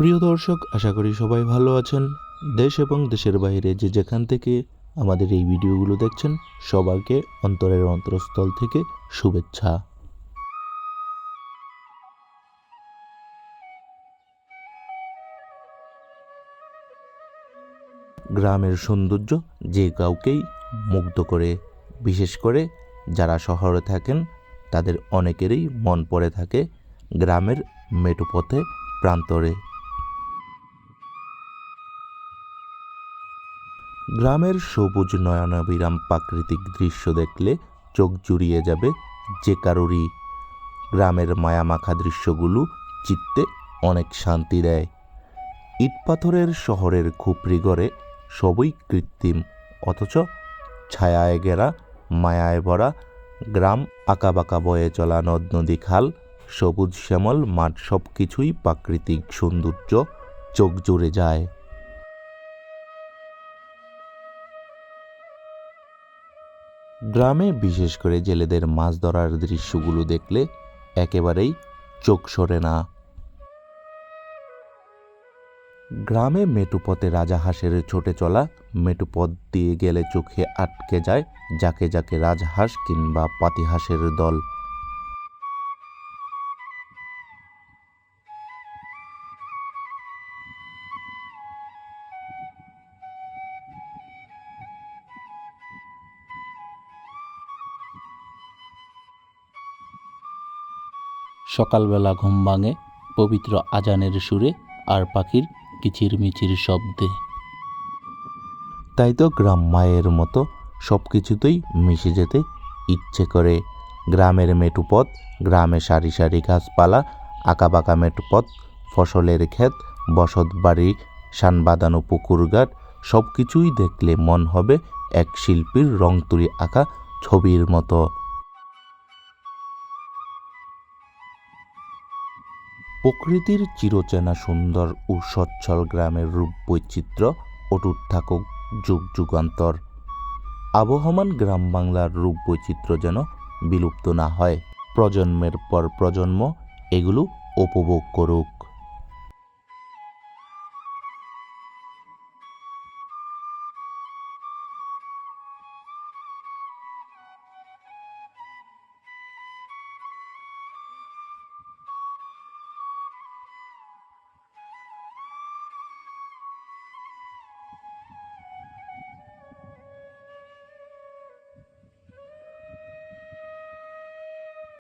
প্রিয় দর্শক, আশা করি সবাই ভালো আছেন। দেশ এবং দেশের বাইরে যে যেখান থেকে আমাদের এই ভিডিওগুলো দেখছেন, সবাইকে অন্তরের অন্তরস্থল থেকে শুভেচ্ছা। গ্রামের সৌন্দর্য যে কাউকেই মুগ্ধ করে, বিশেষ করে যারা শহরে থাকেন তাদের অনেকেরই মন পড়ে থাকে গ্রামের মেঠোপথে প্রান্তরে। গ্রামের সবুজ নয়নাভিরাম প্রাকৃতিক দৃশ্য দেখলে চোখ জুড়িয়ে যাবে যে কারোরই। গ্রামের মায়ামাখা দৃশ্যগুলো চিত্তে অনেক শান্তি দেয়। ইট পাথরের শহরের খুপড়ি ঘরে সবই কৃত্রিম, অথচ ছায়ায় ঘেরা, মায়ায় ভরা গ্রাম, আঁকাবাঁকা বয়ে চলা নদ নদী খাল, সবুজ শ্যামল মাঠ, সব কিছুই প্রাকৃতিক সৌন্দর্য, চোখ জুড়ে যায়। গ্রামে বিশেষ করে জেলেদের মাছ ধরার দৃশ্যগুলো দেখলে একেবারেই চোখ সরে না। গ্রামে মেঠোপথে রাজাহাঁসের ছোটে চলা, মেঠোপথ দিয়ে গেলে চোখে আটকে যায় যাকে যাকে রাজহাঁস কিংবা পাতিহাঁসের দল। সকালবেলা ঘুম ভাঙে পবিত্র আজানের সুরে আর পাখির কিচিরমিচির শব্দে। তাই তো গ্রাম মায়ের মতো, সব কিছুতেই মিশে যেতে ইচ্ছে করে। গ্রামের মেঠোপথ, গ্রামে সারি সারি গাছপালা, আঁকাবাঁকা মেঠোপথ, ফসলের ক্ষেত, বসত বাড়ি, সান বাঁধানো পুকুরঘাট, সব কিছুই দেখলে মন হবে এক শিল্পীর রং তুলি আঁকা ছবির মতো। প্রকৃতির চিরচেনা সুন্দর ও সচ্ছল গ্রামের রূপ বৈচিত্র্য অটুট থাকুক যুগ যুগান্তর। আবহমান গ্রাম বাংলার রূপ বৈচিত্র্য যেন বিলুপ্ত না হয়, প্রজন্মের পর প্রজন্ম এগুলো উপভোগ করুক।